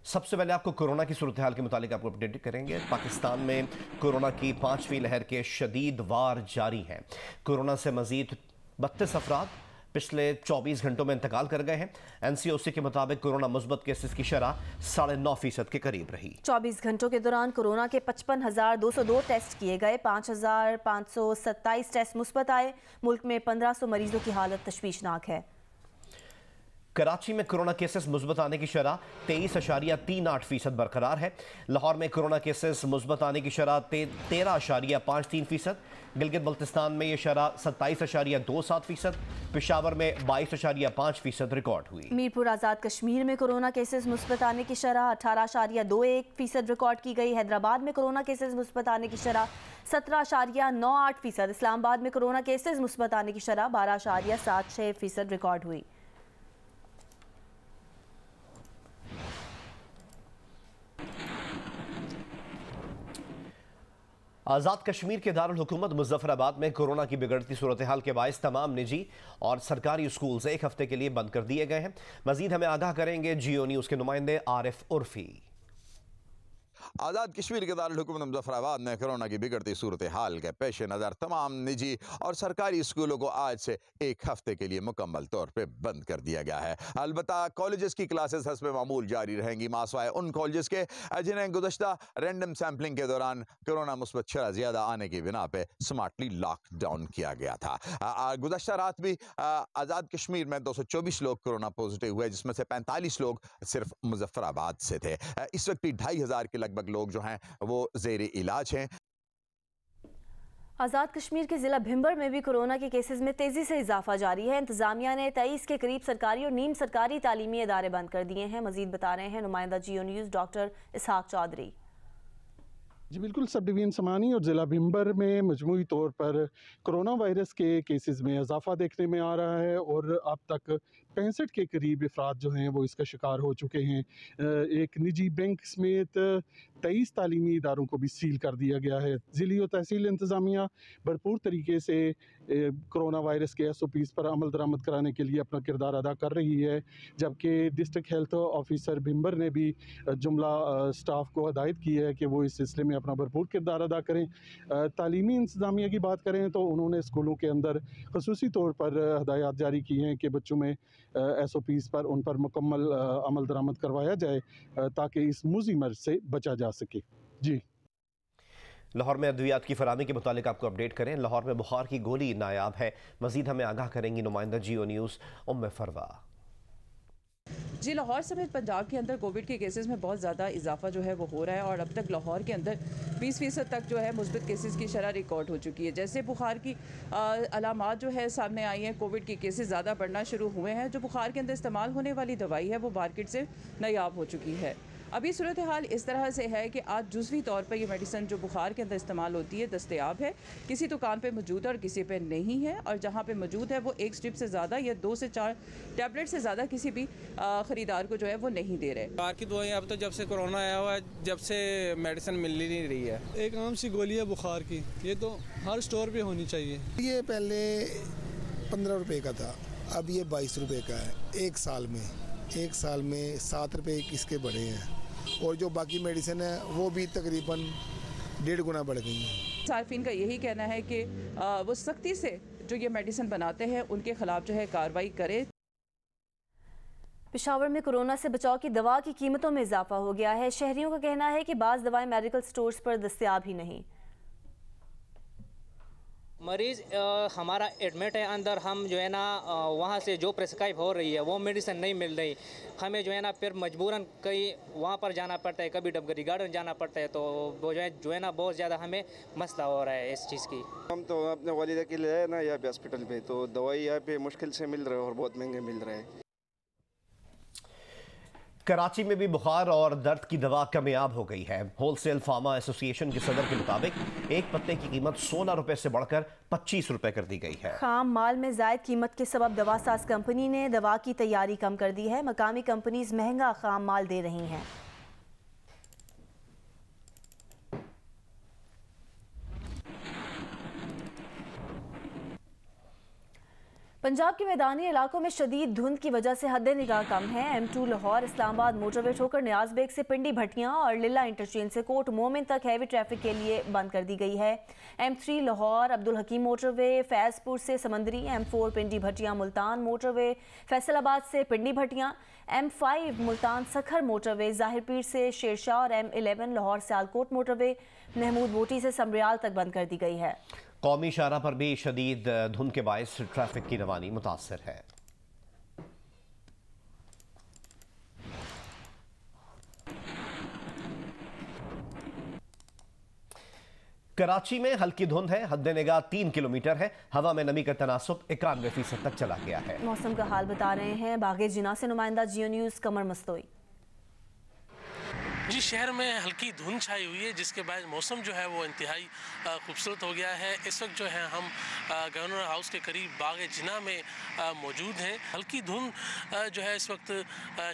सबसे पहले आपको कोरोना की सूरत हाल के मुतालिक आपको अपडेट करेंगे। पाकिस्तान में कोरोना की 5वीं लहर के शदीद वार जारी हैं। कोरोना से मजीद 32 अफराद पिछले 24 घंटों में इंतकाल कर गए हैं। NCOC के मुताबिक कोरोना मुस्बत केसेस की शरह 9.5% के करीब रही। 24 घंटों के दौरान कोरोना के 55,202 टेस्ट किए गए, 5,527 टेस्ट मुस्बत आए। मुल्क में 1500 मरीजों की हालत तशवीशनाक है। कराची में कोरोना केसेस मुस्बत आने की शरह 23.38% बरकरार है। लाहौर में कोरोना केसेस मुस्बत आने की शरह 13.53%। गिलगित बल्तिस्तान में यह शरह 27.27%। पेशावर में 22.5% रिकॉर्ड हुई। मीरपुर आज़ाद कश्मीर में कोरोना केसेस मुस्बत आने की शरह 18.21% रिकॉर्ड की गई। हैदराबाद में कोरोना केसेस मुस्बत आने की शरह 17.98%। इस्लामाबाद में कोरोना केसेस मुस्बत आने की शरह 12.76% रिकॉर्ड हुई। आज़ाद कश्मीर के दारुल हुकूमत मुजफ्फराबाद में कोरोना की बिगड़ती सूरत हाल के बायस तमाम निजी और सरकारी स्कूल एक हफ्ते के लिए बंद कर दिए गए हैं। मजीद हमें आगाह करेंगे जियो न्यूज़ के नुमाइंदे आरिफ उर्फी। आज़ाद कश्मीर के दारुल हुकूमत मुजफ्फराबाद में कोरोना की बिगड़ती सूरत हाल के पेश नज़र तमाम निजी और सरकारी स्कूलों को आज से एक हफ्ते के लिए मुकम्मल तौर पर बंद कर दिया गया है। अलबत्ता कॉलेजेस की क्लासेस हस्ब मामूल जारी रहेंगी, मासवाए उन कॉलेजेस के जिन्हें गुज़श्ता रैंडम सैम्पलिंग के दौरान कोरोना मुस्बत शरह ज़्यादा आने की बिना पर स्मार्टली लॉकडाउन किया गया था। गुज़श्ता रात भी आज़ाद कश्मीर में 224 लोग कोरोना पॉजिटिव हुए, जिसमें से 45 लोग सिर्फ मुजफ्फराबाद से थे। इस वक्त भी 2500 के लगभग लोग जो हैं वो ज़ेरे इलाज हैं। आज़ाद कश्मीर के ज़िला भिंबर में भी कोरोना के केसेस में तेज़ी से इजाफा जारी है। इंतजामिया ने 23 के करीब सरकारी और नीम सरकारी तालीमी इदारे बंद कर दिए हैं। मजीद बता रहे हैं नुमाइंदा जियो न्यूज़ डॉक्टर इसहाक चौधरी। जी बिल्कुल, सब डिवीज़न समानी और ज़िला भिंबर में मजमूई तौर पर कोरोना वायरस के केसेस में इजाफा देखने में आ रहा है और अब तक 65 के करीब अफराद जो हैं वो इसका शिकार हो चुके हैं। एक निजी बैंक समेत 23 तालीमी इदारों को भी सील कर दिया गया है। ज़िली और तहसील इंतज़ामिया भरपूर तरीके से कोरोना वायरस के SOPs पर अमल दरामद कराने के लिए अपना किरदार अदा कर रही है, जबकि डिस्ट्रिक्ट हेल्थ ऑफिसर भिंबर ने भी जुमला स्टाफ को हदायत की है कि वो इस सिलसिले में अपना भरपूर किरदार अदा करें। तालीमी इंतज़ामिया की बात करें तो उन्होंने स्कूलों के अंदर खसूसी तौर पर हदायत जारी की हैं कि बच्चों में SOPs पर उन पर मुकम्मल अमल दरामद करवाया जाए ताकि इस मुज़ी मर्ज से बचा जा सके। जी, लाहौर में अद्वियात की फराहमी के मुतालिक आपको अपडेट करें। लाहौर में बुखार की गोली नायाब है। मजीद हमें आगाह करेंगी नुमाइंदा जियो न्यूज़ उम्मे फरवा। जी, लाहौर समेत पंजाब के अंदर कोविड के केसेस में बहुत ज़्यादा इजाफा जो है वो हो रहा है और अब तक लाहौर के अंदर 20% तक जो है मुस्बत केसेस की शरह रिकॉर्ड हो चुकी है। जैसे बुखार की अलामात जो है सामने आई हैं, कोविड के केसेस ज़्यादा बढ़ना शुरू हुए हैं। जो बुखार के अंदर इस्तेमाल होने वाली दवाई है वो मार्केट से नायाब हो चुकी है। अभी सूरत हाल इस तरह से है कि आज जुज़वी तौर पर ये मेडिसिन जो बुखार के अंदर इस्तेमाल होती है दस्तयाब है, किसी दुकान पे मौजूद है और किसी पे नहीं है, और जहाँ पे मौजूद है वो एक स्ट्रिप से ज़्यादा या 2 से 4 टैबलेट से ज़्यादा किसी भी ख़रीदार को जो है वो नहीं दे रहे। बुखार की दवाई अब तो जब से कोरोना आया हुआ है, जब से मेडिसिन मिल ही नहीं रही है। एक आम सी गोली है बुखार की, ये तो हर स्टोर पे होनी चाहिए। ये पहले 15 रुपए का था, अब ये 22 रुपए का है। एक साल में 7 रुपए इसके बढ़े हैं और जो बाकी मेडिसिन है वो भी तकरीबन 1.5 गुना बढ़ गई हैं। सार्फिन का यही कहना है कि वो सख्ती से जो ये मेडिसिन बनाते हैं उनके खिलाफ जो है कार्रवाई करे। पेशावर में कोरोना से बचाव की दवा की कीमतों में इजाफा हो गया है। शहरियों का कहना है कि बाज़ दवाएं मेडिकल स्टोर्स पर दस्तयाब ही नहीं। मरीज़ हमारा एडमिट है अंदर, हम जो है ना वहाँ से जो प्रिस्क्राइब हो रही है वो मेडिसिन नहीं मिल रही, हमें जो है ना फिर मजबूरन कहीं वहाँ पर जाना पड़ता है, कभी डबगरी गार्डन जाना पड़ता है, तो वो जो है ना बहुत ज़्यादा हमें मसला हो रहा है इस चीज़ की। हम तो अपने वालिदा के लिए ना यहाँ पे हॉस्पिटल पे, तो दवाई यहाँ पे मुश्किल से मिल रहा है और बहुत महंगे मिल रहे हैं। कराची में भी बुखार और दर्द की दवा कामयाब हो गई है। होलसेल फार्मा एसोसिएशन के सदर के मुताबिक एक पत्ते की कीमत 16 रुपए से बढ़कर 25 रुपए कर दी गई है। खाम माल में जायद कीमत के सबब दवा साज कंपनी ने दवा की तैयारी कम कर दी है। मकामी कंपनीज महंगा खाम माल दे रही हैं। पंजाब के मैदानी इलाकों में शदीद धुंध की वजह से हद निगाह कम है। M2 लाहौर इस्लामाबाद मोटरवे होकर न्याज बेग से पिंडी भट्टियां और लिल्ला इंटरचेंज से कोट मोमिन तक हैवी ट्रैफिक के लिए बंद कर दी गई है। M3 लाहौर अब्दुल हकीम मोटरवे फैजपुर से समंदरी, M4 पिंडी भट्टियां मुल्तान मोटरवे फैसलाबाद से पिंडी भट्टियां, M5 मुल्तान सखर मोटरवे जाहिरपीर से शेरशाह और M11 लाहौर सियालकोट मोटरवे महमूद बोटी से समरियाल तक बंद कर दी गई है। कौमी शाहराह पर भी शदीद धुंध के बायस ट्रैफिक की रवानी मुतासर है। कराची में हल्की धुंध है, हद निगाह 3 किलोमीटर है। हवा में नमी का तनासुब 91% तक चला गया है। मौसम का हाल बता रहे हैं बागे जिना से नुमाइंदा जियो न्यूज़ कमर मस्तोई। जी, शहर में हल्की धुंध छाई हुई है, जिसके बाद मौसम जो है वो इंतहाई खूबसूरत हो गया है। इस वक्त जो है हम गवर्नर हाउस के करीब बाग जिना में मौजूद हैं। हल्की धुंध जो है इस वक्त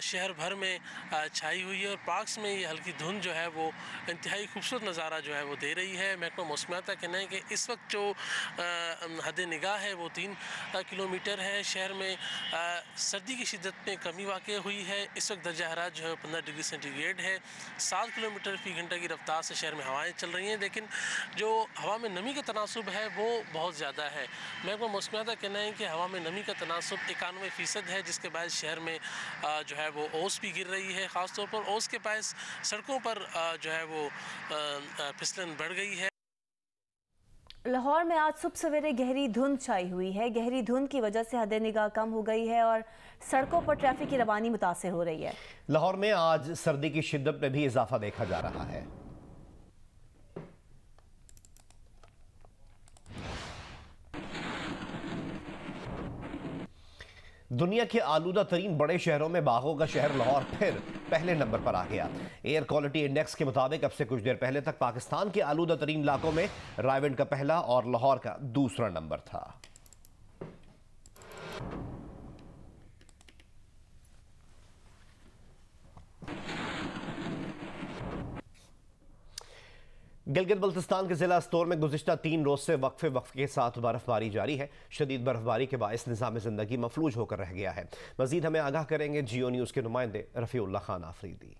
शहर भर में छाई हुई है और पार्क्स में ये हल्की धुंध जो है वो इंतहाई खूबसूरत नज़ारा जो है वो दे रही है। महकमा मौसमियात का कहना है कि इस वक्त जो हद निगाह है वो 3 किलोमीटर है। शहर में सर्दी की शिद्दत में कमी वाक़ हुई है। इस वक्त दर्जा हरारत जो है 15 डिग्री सेंटीग्रेड है। 7 किलोमीटर फी घंटे की रफ्तार से शहर में हवाएं चल रही हैं, लेकिन जो हवा में नमी का तनासुब है वो बहुत ज़्यादा है। महकमा मौसमियात का कहना है कि हवा में नमी का तनासुब 91% है, जिसके बाद शहर में जो है वो ओस भी गिर रही है। ख़ासतौर पर ओस के पास सड़कों पर जो है वो फिसलन बढ़ गई है। लाहौर में आज सुबह सवेरे गहरी धुंध छाई हुई है। गहरी धुंध की वजह से हद निगाह कम हो गई है और सड़कों पर ट्रैफिक की रवानी मुतासिर हो रही है। लाहौर में आज सर्दी की शिद्दत में भी इजाफा देखा जा रहा है। दुनिया के आलूदा तरीन बड़े शहरों में बागों का शहर लाहौर फिर पहले नंबर पर आ गया। एयर क्वालिटी इंडेक्स के मुताबिक अब से कुछ देर पहले तक पाकिस्तान के आलूदा तरीन इलाकों में रायवंड का पहला और लाहौर का दूसरा नंबर था। गिलगित बल्तिस्तान के जिला स्तोर में गुज़िश्ता 3 रोज से वक्फे के साथ बर्फबारी जारी है। शदीद बर्फबारी के बायस निज़ाम ज़िंदगी मफलूज होकर रह गया है। मजीद हमें आगाह करेंगे जियो न्यूज़ के नुमाइंदे रफ़ीउल्लाह खान आफरीदी।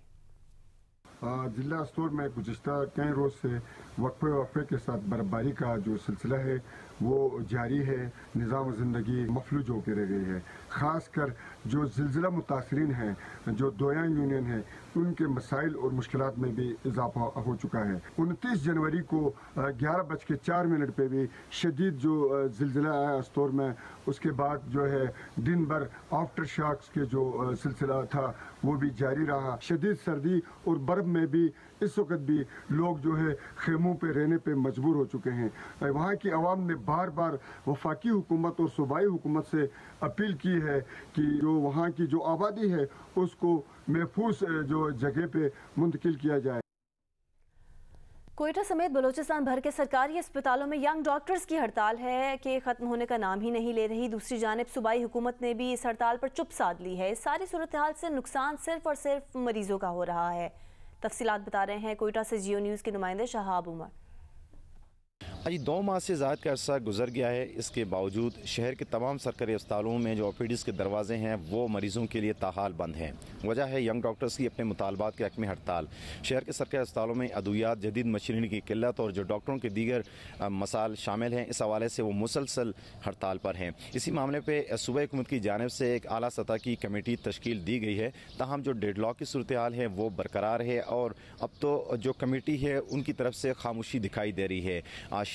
जिला स्टोर में गुज़िश्ता कई रोज़ से वक्फे के साथ बर्फबारी का जो सिलसिला है वो जारी है। निज़ाम ज़िंदगी मफलूज होकर रह गई है। ख़ास कर जो ज़िलज़िला मुतासरीन हैं, जो दोया यूनियन है, उनके मसाइल और मुश्किलात में भी इजाफा हो चुका है। 29 जनवरी को 11:04 पे भी शदीद जो ज़िलज़िला आया स्टोर में, उसके बाद जो है दिन भर आफ्टर शॉक्स के जो सिलसिला था वो भी जारी रहा। शदीद सर्दी और बर्फ़ में भी इस वक्त भी लोग जो है खेमों पे रहने पे मजबूर हो चुके हैं। वहाँ की आवाम ने बार बार वफाकी हुकूमत और सूबाई हुकूमत से अपील की है कि जो वहाँ की जो आबादी है उसको महफूज जो जगह पे मुंतकिल किया जाए। कोयटा समेत बलूचिस्तान भर के सरकारी अस्पतालों में यंग डॉक्टर्स की हड़ताल है कि ख़त्म होने का नाम ही नहीं ले रही। दूसरी जानिब सूबाई हुकूमत ने भी इस हड़ताल पर चुप साध ली है। इस सारी सूरत हाल से नुकसान सिर्फ और सिर्फ मरीजों का हो रहा है। तफसीलात बता रहे हैं कोयटा से जियो न्यूज़ के नुमाइंदे शहाब उमर। अजी 2 माह से ज़्यादा का अर्सा गुजर गया है। इसके बावजूद शहर के तमाम सरकारी अस्पतालों में जो OPDs के दरवाजे हैं वो मरीज़ों के लिए ताहाल बंद हैं। वजह है यंग डॉक्टर्स की अपने मुतालबात के हक़ में हड़ताल। शहर के सरकारी अस्पतालों में अद्वियात, जदीद मशीनरी की किल्लत और जो डॉक्टरों के दीगर मसाइल शामिल हैं, इस हवाले से वो मुसलसल हड़ताल पर हैं। इसी मामले पर सूबाई हुकूमत की जानिब से एक आला सतह की कमेटी तश्कील दी गई है। ताहम जो डेडलॉक की सूरत हाल है वो बरकरार है और अब तो जो कमेटी है उनकी तरफ से खामोशी दिखाई दे रही है।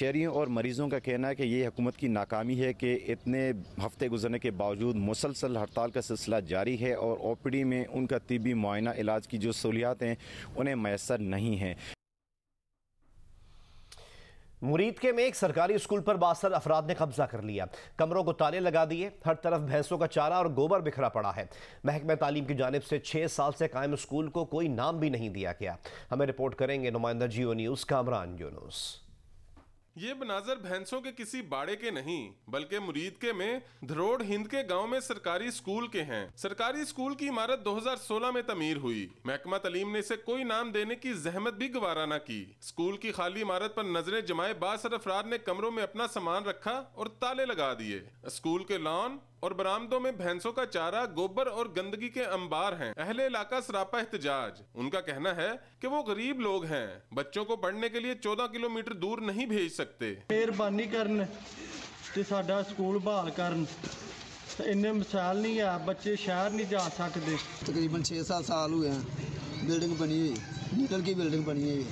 शहरियों और मरीजों का कहना है कि ये हुकूमत की नाकामी है कि इतने हफ्ते गुजरने के बावजूद मुसलसल हड़ताल का सिलसिला जारी है और OPD में उनका तिबी मुआयना इलाज की जो सहूलियात हैं उन्हें मैसर नहीं हैं। मुरीदके में एक सरकारी स्कूल पर बासर अफराद ने कब्जा कर लिया। कमरों को ताले लगा दिए। हर तरफ भैंसों का चारा और गोबर बिखरा पड़ा है। महकमा तालीम की जानिब से 6 साल से कायम स्कूल को कोई नाम भी नहीं दिया गया। हमें रिपोर्ट करेंगे नुमाइंदा जियो न्यूज़ कामरान यूनुस। ये बनाजर भैंसों के किसी बाड़े के नहीं बल्कि मुरीदके में धरोड़ हिंद के गांव में सरकारी स्कूल के हैं। सरकारी स्कूल की इमारत 2016 में तमीर हुई। महकमा तालीम ने इसे कोई नाम देने की जहमत भी गवारा न की। स्कूल की खाली इमारत पर नजरें जमाए बासर अफराद ने कमरों में अपना सामान रखा और ताले लगा दिए। स्कूल के लॉन और बरामदों में भैंसों का चारा, गोबर और गंदगी के अंबार हैं। अहले इलाका सरापा एहतजाज। उनका कहना है कि वो गरीब लोग हैं, बच्चों को पढ़ने के लिए 14 किलोमीटर दूर नहीं भेज सकते। मेहरबानी करन ते साडा स्कूल बहाल करन, इन्ने मिसाल नहीं है, बच्चे शहर नहीं जा सकते। तकरीबन 6-7 साल हुए हैं, बिल्डिंग बनी हुई, नीटल की बिल्डिंग बनी हुई,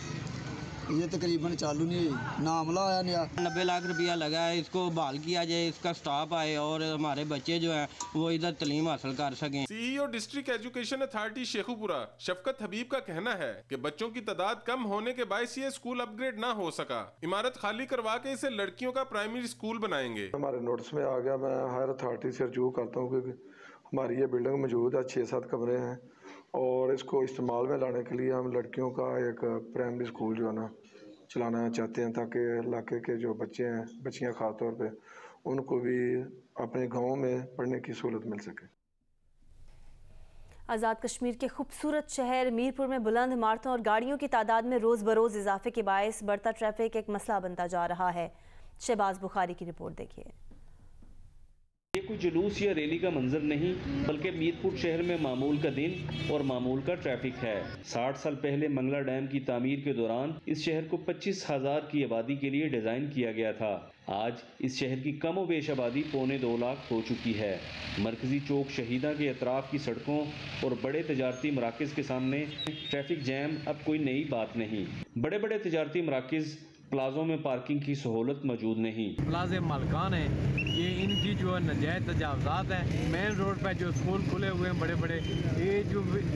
ये तकरीबन चालू नहीं हुई, ना अमला आया नया। 90 लाख रुपया लगा है, इसको बहाल किया जाए, इसका स्टाफ आए और हमारे बच्चे जो हैं वो इधर तालीम हासिल कर सकें। CEO district education authority Sheikhupura Shafqat Habib का कहना है कि बच्चों की तादाद कम होने के बायस ये स्कूल अपग्रेड ना हो सका। इमारत खाली करवा के इसे लड़कियों का प्राइमरी स्कूल बनाएंगे। हमारे नोटिस में आ गया, मैं हायर अथॉरिटी से रजू करता हूँ कि हमारी ये बिल्डिंग मौजूद है, 6-7 कमरे हैं और इसको इस्तेमाल में लाने के लिए हम लड़कियों का एक प्राइमरी स्कूल जो है ना चलाना चाहते हैं, ताकि इलाके के जो बच्चे हैं, बच्चियाँ ख़ास तौर पे, उनको भी अपने गाँव में पढ़ने की सहूलत मिल सके। आज़ाद कश्मीर के खूबसूरत शहर मीरपुर में बुलंद इमारतों और गाड़ियों की तादाद में रोज़ बरोज़ इजाफे के बायस बढ़ता ट्रैफिक एक मसला बनता जा रहा है। शहबाज बुखारी की रिपोर्ट देखिए। ये कोई जुलूस या रैली का मंजर नहीं, बल्कि मीरपुर शहर में मामूल का दिन और मामूल का ट्रैफिक है। 60 साल पहले मंगला डैम की तामीर के दौरान इस शहर को 25,000 की आबादी के लिए डिज़ाइन किया गया था। आज इस शहर की कम व बेश आबादी 2.25 लाख हो चुकी है। मरकजी चौक शहीदा के अतराफ की सड़कों और बड़े तजारती मराकज़ के सामने ट्रैफिक जैम अब कोई नई बात नहीं। बड़े बड़े तजारती मराकज़ प्लाजों में पार्किंग की सहूलत मौजूद नहीं। प्लाजे मालकान हैं, ये इनकी जो है नजायज़ तजावज़ात है। मेन रोड पर जो स्कूल खुले हुए हैं बड़े बड़े,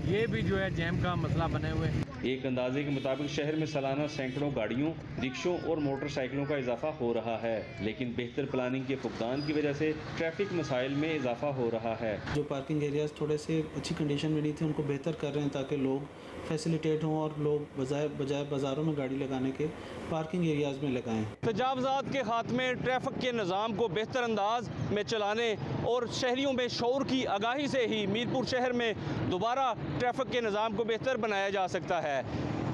ये भी जो है जैम का मसला बने हुए हैं। एक अंदाजे के मुताबिक शहर में सालाना सैकड़ों गाड़ियों, रिक्शों और मोटरसाइकिलों का इजाफा हो रहा है, लेकिन बेहतर प्लानिंग के फुकदान की वजह से ट्रैफिक मसाइल में इजाफा हो रहा है। जो पार्किंग एरियाज थोड़े से अच्छी कंडीशन में नहीं थे, उनको बेहतर कर रहे हैं ताकि लोग फैसिलिटेट हों और लोग बजाय बाज़ारों में गाड़ी लगाने के पार्किंग एरियाज में लगाएं। तजावज़ात के खात्मे, ट्रैफिक के निज़ाम को बेहतर अंदाज में चलाने और शहरियों में शऊर की आगाही से ही मीरपुर शहर में दोबारा ट्रैफिक के निज़ाम को बेहतर बनाया जा सकता है।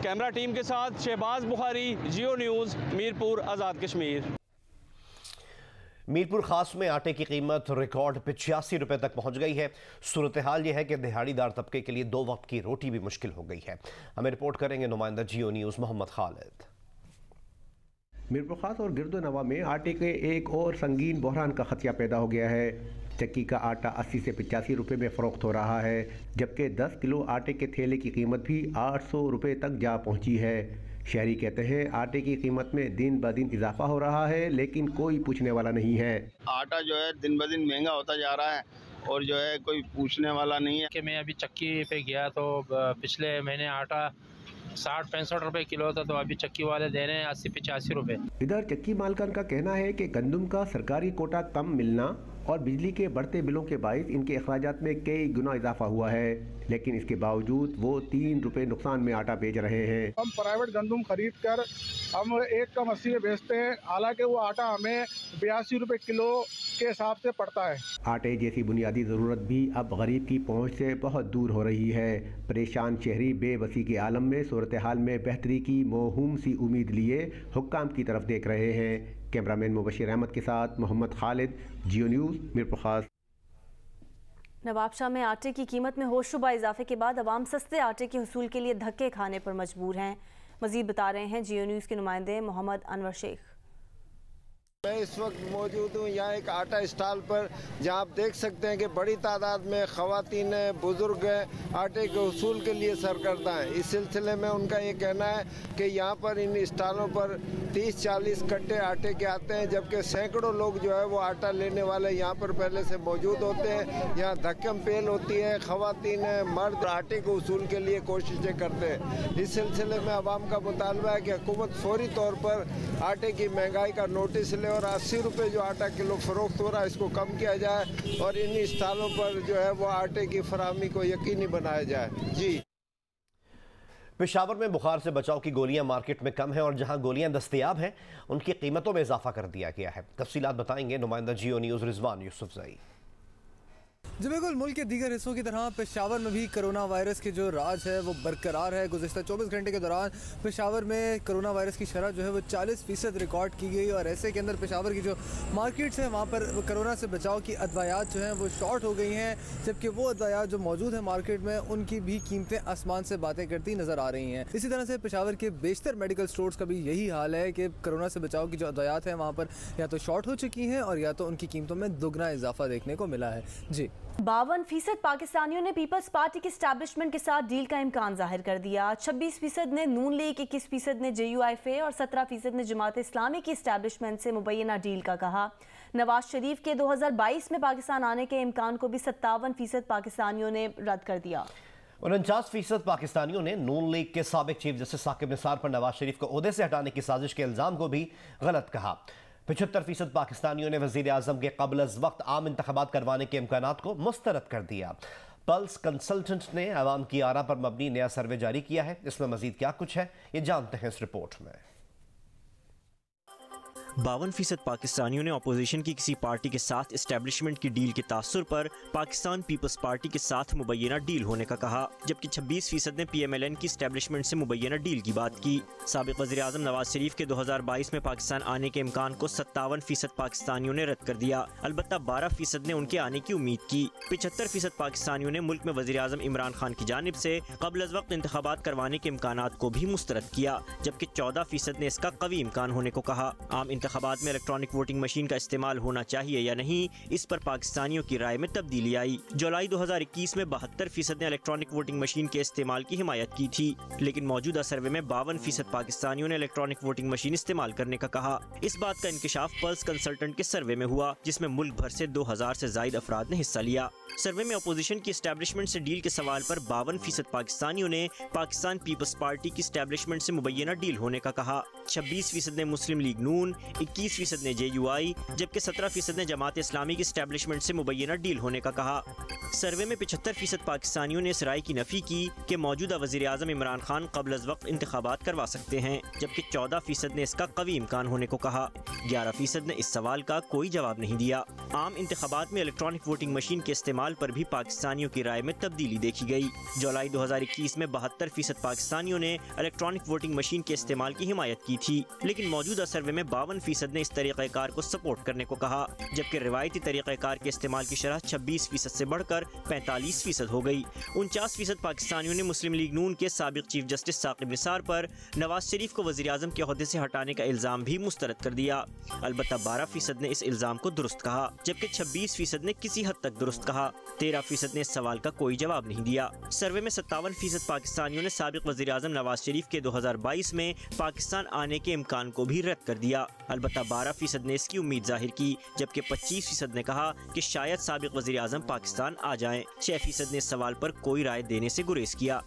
कैमरा टीम के साथ शहबाज बुखारी, जियो न्यूज़, मीरपुर, आज़ाद कश्मीर। मीरपुर खास में आटे की कीमत रिकॉर्ड 85 रुपये तक पहुंच गई है। सूरत हाल यह है कि दिहाड़ीदार तबके के लिए 2 वक्त की रोटी भी मुश्किल हो गई है। हमें रिपोर्ट करेंगे नुमाइंदा जियो न्यूज़ मोहम्मद खालिद। मीरपुर खास और गिरदो नवा में आटे के एक और संगीन बहरान का खदशा पैदा हो गया है। चक्की का आटा 80 से 85 रुपये में फ़रोख्त हो रहा है, जबकि 10 किलो आटे के थैले की कीमत भी 800 रुपये तक जा पहुंची है। शहरी कहते हैं आटे की कीमत में दिन ब दिन इजाफा हो रहा है, लेकिन कोई पूछने वाला नहीं है। आटा जो है दिन ब दिन महंगा होता जा रहा है और जो है कोई पूछने वाला नहीं है। कि मैं अभी चक्की पे गया तो पिछले महीने आटा 60-65 रुपए किलो था, तो अभी चक्की वाले दे रहे हैं 80-85 रुपए। इधर चक्की मालकान का कहना है कि गंदम का सरकारी कोटा कम मिलना और बिजली के बढ़ते बिलों के बाइस इनके अखराजात में कई गुना इजाफा हुआ है, लेकिन इसके बावजूद वो 3 रुपए नुकसान में आटा बेच रहे हैं। हम प्राइवेट गंदम खरीद कर हम 1 कम 80 में बेचते हैं, हालांकि वो आटा हमें 82 रुपए किलो के हिसाब से पड़ता है। आटे जैसी बुनियादी ज़रूरत भी अब गरीब की पहुंच से बहुत दूर हो रही है। परेशान शहरी बेबसी के आलम में सूरत हाल में बेहतरी की मौहूम सी उम्मीद लिए हुक्काम की तरफ देख रहे हैं। कैमरामैन मुबशिर अहमद के साथ मोहम्मद खालिद, जियो न्यूज़, मीरपुर खास। नवाबशाह में आटे की कीमत में होशरुबा इजाफे के बाद अवाम सस्ते आटे के हुसूल के लिए धक्के खाने पर मजबूर हैं। मजीद बता रहे हैं जियो न्यूज़ के नुमाइंदे मोहम्मद अनवर शेख। मैं इस वक्त मौजूद हूँ यहाँ एक आटा स्टॉल पर, जहाँ आप देख सकते हैं कि बड़ी तादाद में ख़वातीन बुज़ुर्ग आटे के हुसूल के लिए सरकर्दा हैं। इस सिलसिले में उनका ये कहना है कि यहाँ पर इन स्टॉलों पर 30-40 कट्टे आटे के आते हैं, जबकि सैकड़ों लोग जो है वो आटा लेने वाले यहाँ पर पहले से मौजूद होते हैं। यहाँ धक्कम पेल होती है, ख़वातीन मर्द आटे के हुसूल के लिए कोशिशें करते हैं। इस सिलसिले में आवाम का मुतालबा है कि हुकूमत फौरी तौर पर आटे की महंगाई का नोटिस ले और 80 रुपये जो आटा किलो फरोख्त हो रहा है इसको कम किया जाए और इन स्टॉलों पर जो है वो आटे की फराहमी को यकीनी बनाया जाए। जी। पेशावर में बुखार से बचाव की गोलियां मार्केट में कम हैं और जहां गोलियां दस्तयाब हैं उनकी कीमतों में इजाफा कर दिया गया है। तफसीलात बताएंगे नुमाइंदा जियो न्यूज़ रिजवान यूसुफजई। जी बिल्कुल, मुल्क के दीगर हिस्सों की तरह पेशावर में भी कोरोना वायरस के जो राज है वो बरकरार है। गुज़िश्ता 24 घंटे के दौरान पेशावर में कोरोना वायरस की शरह जो है वो 40% रिकॉर्ड की गई और ऐसे के अंदर पेशावर की जो मार्केट्स हैं वहाँ पर कोरोना से बचाव की अदवायात जो हैं वो शॉर्ट हो गई हैं, जबकि वो अदवायात जो मौजूद हैं मार्केट में उनकी भी कीमतें आसमान से बातें करती नज़र आ रही हैं। इसी तरह से पेशावर के बेशतर मेडिकल स्टोर्स का भी यही हाल है कि कोरोना से बचाव की जो अदवायात हैं वहाँ पर या तो शॉर्ट हो चुकी हैं और या तो उनकी कीमतों में दुगना इजाफा देखने को मिला है। जी 52% पाकिस्तानियों ने पीपल्स पार्टी के एस्टैब्लिशमेंट के साथ डील का इम्कान जाहिर कर दिया। 26% ने नून लीग, 21% ने JUIF और 17% ने जमात इस्लामी की एस्टैब्लिशमेंट से मुबैना डील का कहा। नवाज शरीफ के 2022 में पाकिस्तान आने के इम्कान को भी 57% पाकिस्तानियों ने रद्द कर दिया। 49% पाकिस्तानियों ने नून लीग के साबिक चीफ जस्टिस साकिब निसार पर नवाज शरीफ को ओहदे से हटाने की साजिश के इल्ज़ाम को भी गलत कहा। 75% पाकिस्तानियों ने वज़ीर आज़म के क़ब्ल अज़ वक्त आम इंतख़ाबात करवाने के इम्कानात को मुस्तरद कर दिया। पल्स कंसल्टेंट ने अवाम की आरा पर मबनी नया सर्वे जारी किया है। इसमें मजीद क्या कुछ है ये जानते हैं इस रिपोर्ट में। 52% पाकिस्तानियों ने अपोजिशन की किसी पार्टी के साथ एस्टेब्लिशमेंट की डील के तासुर पर पाकिस्तान पीपल्स पार्टी के साथ मुबैना डील होने का कहा, जबकि 26% ने PMLN की एस्टेब्लिशमेंट से मुबैना डील की बात की। साबिक वज़ीर आज़म नवाज शरीफ के 2022 में पाकिस्तान आने के इम्कान को 57% पाकिस्तानियों ने रद्द कर दिया। अलबत्ता 12% ने उनके आने की उम्मीद की। 75% पाकिस्तानियों ने मुल्क में वज़ीर आज़म इमरान खान की जानिब से क़ब्ल अज़ वक्त इंतख़ाबात करवाने के इम्कानात को भी मुस्तरद किया, जबकि 14% ने इसका कवी इम्कान होने को कहा। आम इंतखाबात में इलेक्ट्रॉनिक वोटिंग मशीन का इस्तेमाल होना चाहिए या नहीं, इस पर पाकिस्तानियों की राय में तब्दीली आई। जुलाई 2021 में 72% ने इलेक्ट्रॉनिक वोटिंग मशीन के इस्तेमाल की हिमायत की थी, लेकिन मौजूदा सर्वे में 52% पाकिस्तानियों ने इलेक्ट्रॉनिक वोटिंग मशीन इस्तेमाल करने का कहा। इस बात का इंकिशाफ पल्स कंसल्टेंट के सर्वे में हुआ, जिसमें मुल्क भर से 2000 से ज्यादा अफराद ने हिस्सा लिया। सर्वे में अपोजिशन की एस्टेब्लिशमेंट से डील के सवाल पर 52% पाकिस्तानियों ने पाकिस्तान पीपल्स पार्टी की एस्टेब्लिशमेंट से मुबैना डील होने का कहा। 26% ने मुस्लिम लीग नून, 21% ने JUI, जबकि 17% ने जमात इस्लामी की एस्टेब्लिशमेंट से मुबैना डील होने का कहा। सर्वे में 75% पाकिस्तानियों ने इस राय की नफी की कि मौजूदा वज़ीर आज़म इमरान खान क़ब्ल अज़ वक्त इंतखाबात करवा सकते हैं, जबकि 14% ने इसका कवी इम्कान होने को कहा। 11% ने इस सवाल का कोई जवाब नहीं दिया। आम इंतखाबात में इलेक्ट्रॉनिक वोटिंग मशीन के इस्तेमाल पर भी पाकिस्तानियों की राय में तब्दीली देखी गई। जुलाई 2021 में 72% पाकिस्तानियों ने इलेक्ट्रॉनिक वोटिंग मशीन के इस्तेमाल की हिमायत की थी, लेकिन मौजूदा सर्वे में 52% ने इस तरीक़ाकार को सपोर्ट करने को कहा, जबकि रिवायती तरीक़ाकार के इस्तेमाल की शरह 26% से बढ़कर 45% हो गई। 49% पाकिस्तानियों ने मुस्लिम लीग नून के साबिक चीफ जस्टिस साकिब निसार पर नवाज शरीफ को वज़ीर आज़म के ओहदे से हटाने का इल्ज़ाम भी मुस्तरद कर दिया। अलबत्ता 12% ने इस इल्ज़ाम को दुरुस्त कहा, जबकि 26% ने किसी हद तक दुरुस्त कहा। 13% ने इस सवाल का कोई जवाब नहीं दिया। सर्वे में 57% पाकिस्तानियों ने साबिक वज़ीर आज़म नवाज शरीफ के 2022 में पाकिस्तान आने के इम्कान को भी रद्द कर दिया। अलबत्ता 12% ने इसकी उम्मीद जाहिर की, जबकि 25% ने कहा कि शायद साबिक वज़ीर आज़म पाकिस्तान आ जाएं। 6% ने इस सवाल पर कोई राय देने से गुरेज किया।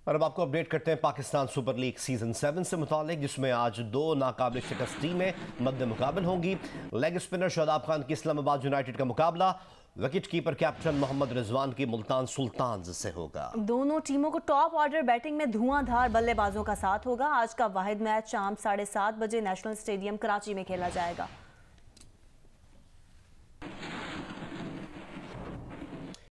और अब आपको अपडेट करते हैं पाकिस्तान सुपर लीग सीजन 7 से मुतालिक, जिसमें आज 2 नाकाबिल शिकस्त टीमें मद्दे मुकाबल होंगी। लेग स्पिनर शादाब खान की इस्लामाबाद यूनाइटेड का मुकाबला wicket keeper captain Mohammad Rizwan की मुल्तान सुल्तान्स से होगा। दोनों टीमों को टॉप ऑर्डर बैटिंग में धुआंधार बल्लेबाजों का साथ होगा। आज का वाहिद मैच शाम 7:30 बजे नेशनल स्टेडियम कराची में खेला जाएगा।